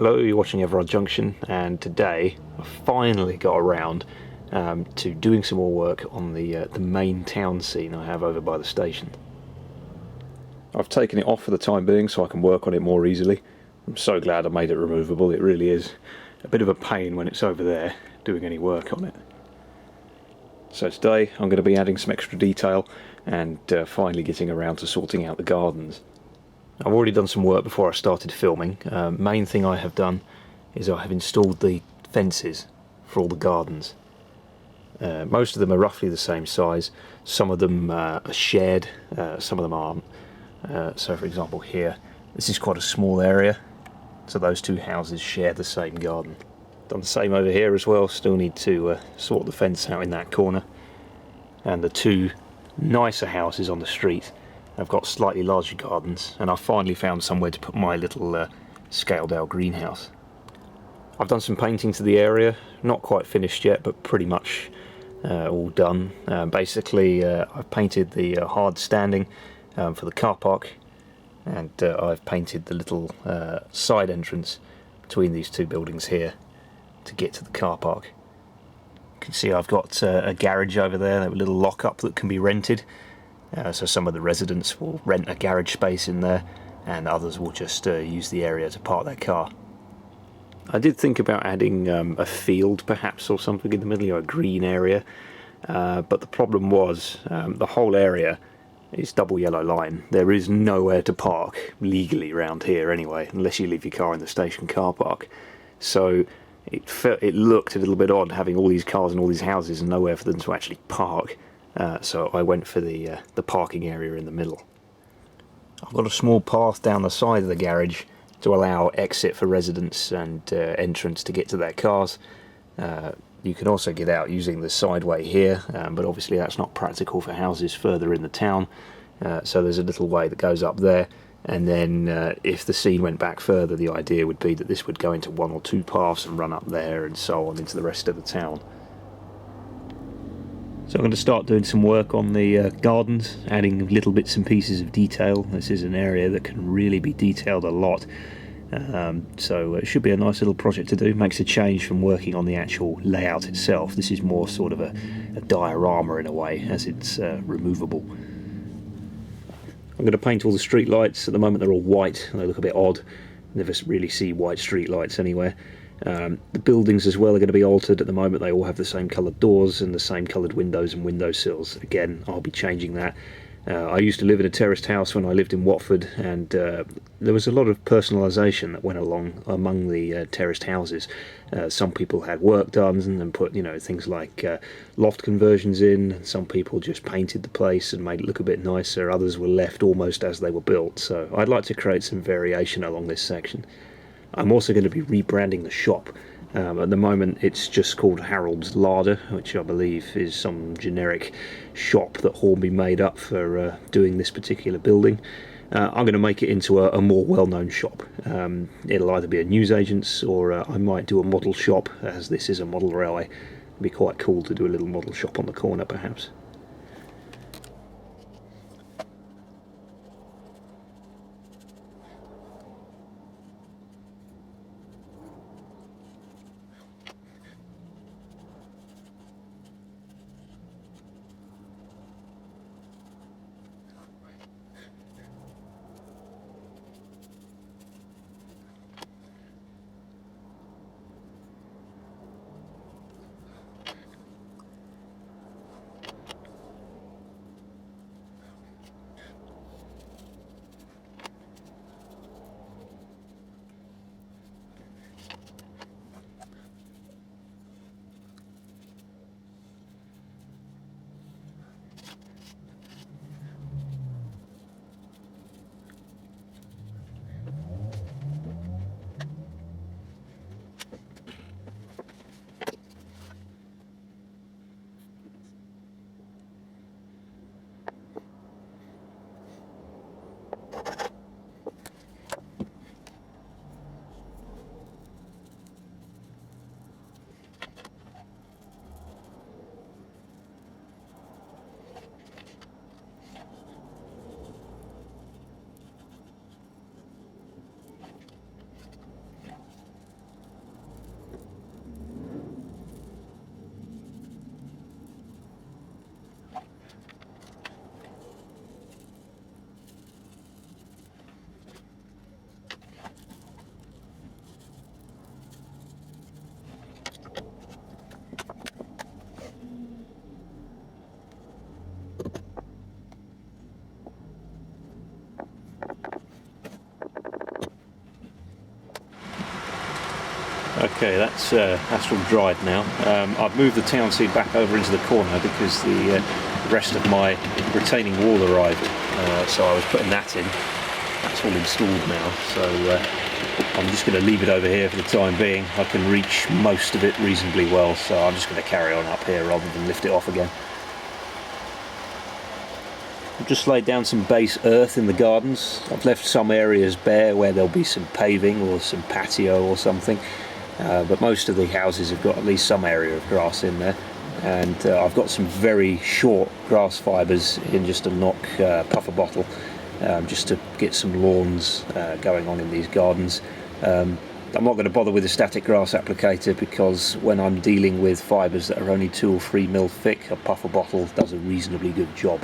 Hello, you're watching Everard Junction, and today I finally got around to doing some more work on the main town scene I have over by the station. I've taken it off for the time being so I can work on it more easily. I'm so glad I made it removable. It really is a bit of a pain when it's over there doing any work on it. So today I'm going to be adding some extra detail and finally getting around to sorting out the gardens. I've already done some work before I started filming. Main thing I have done is I have installed the fences for all the gardens. Most of them are roughly the same size. Some of them are shared, some of them aren't. So for example here, this is quite a small area, so those two houses share the same garden. Done the same over here as well, still need to sort the fence out in that corner. And the two nicer houses on the street have got slightly larger gardens, and I finally found somewhere to put my little scaled-out greenhouse. I've done some painting to the area, not quite finished yet, but pretty much all done. Basically, I've painted the hard standing for the car park, and I've painted the little side entrance between these two buildings here to get to the car park. You can see I've got a garage over there, a little lock-up that can be rented. So some of the residents will rent a garage space in there, and others will just use the area to park their car. I did think about adding a field perhaps or something in the middle, a green area, but the problem was the whole area is double yellow line. There is nowhere to park legally around here anyway, unless you leave your car in the station car park. So it looked a little bit odd having all these cars and all these houses and nowhere for them to actually park. So I went for the parking area in the middle. I've got a small path down the side of the garage to allow exit for residents and entrance to get to their cars. You can also get out using the sideway here, but obviously that's not practical for houses further in the town. So there's a little way that goes up there, and then if the scene went back further, the idea would be that this would go into one or two paths and run up there and so on into the rest of the town. So I'm going to start doing some work on the gardens, adding little bits and pieces of detail. This is an area that can really be detailed a lot, so it should be a nice little project to do. Makes a change from working on the actual layout itself. This is more sort of a diorama in a way, as it's removable. I'm going to paint all the street lights. At the moment they're all white and they look a bit odd. Never really see white street lights anywhere. The buildings as well are going to be altered. At the moment they all have the same coloured doors and the same coloured windows and windowsills. Again, I'll be changing that. I used to live in a terraced house when I lived in Watford, and there was a lot of personalisation that went along among the terraced houses. Some people had work done and put, things like loft conversions in. Some people just painted the place and made it look a bit nicer. Others were left almost as they were built. So I'd like to create some variation along this section. I'm also going to be rebranding the shop. At the moment it's just called Harold's Larder, which I believe is some generic shop that Hornby made up for doing this particular building. I'm going to make it into a more well-known shop. It'll either be a newsagent's or I might do a model shop, as this is a model railway. It'd be quite cool to do a little model shop on the corner perhaps. Okay, that's all dried now. I've moved the town seed back over into the corner because the rest of my retaining wall arrived, so I was putting that in. That's all installed now, so I'm just going to leave it over here for the time being. I can reach most of it reasonably well, so I'm just going to carry on up here rather than lift it off again. I've just laid down some base earth in the gardens. I've left some areas bare where there'll be some paving or some patio or something, but most of the houses have got at least some area of grass in there. And I've got some very short grass fibres in just a knock puffer bottle, just to get some lawns going on in these gardens. I'm not going to bother with a static grass applicator because when I'm dealing with fibres that are only 2 or 3 mil thick, a puffer bottle does a reasonably good job.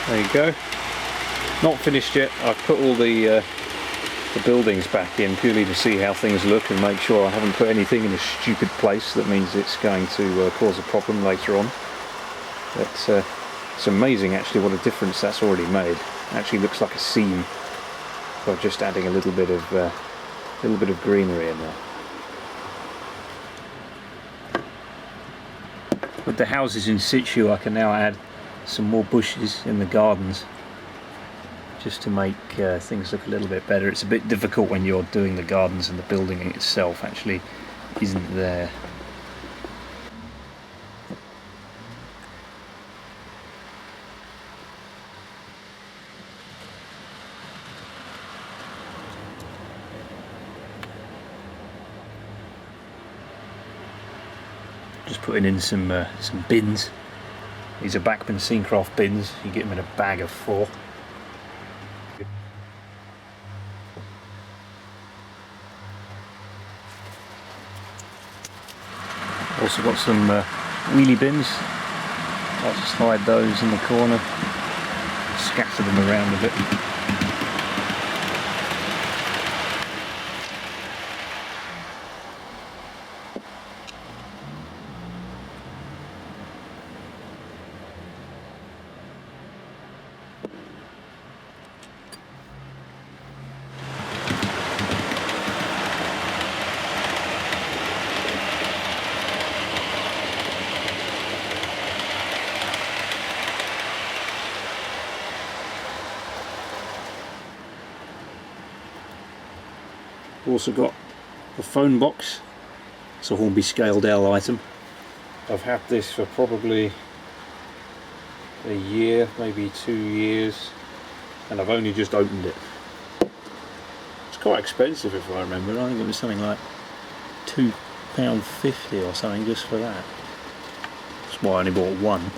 There you go. Not finished yet. I've put all the buildings back in purely to see how things look and make sure I haven't put anything in a stupid place that means it's going to cause a problem later on. But it's amazing actually what a difference that's already made. It actually looks like a seam by just adding a little bit of greenery in there. With the houses in situ, I can now add some more bushes in the gardens just to make things look a little bit better. It's a bit difficult when you're doing the gardens and the building itself actually isn't there. Just putting in some bins. These are Backman Scene-Craft bins. You get them in a bag of 4. Also got some wheelie bins. I'll just hide those in the corner, scatter them around a bit. Also got a phone box. It's a Hornby scaled L item. I've had this for probably a year, maybe 2 years, and I've only just opened it. It's quite expensive if I remember. I think it was something like £2.50 or something just for that. That's why I only bought one.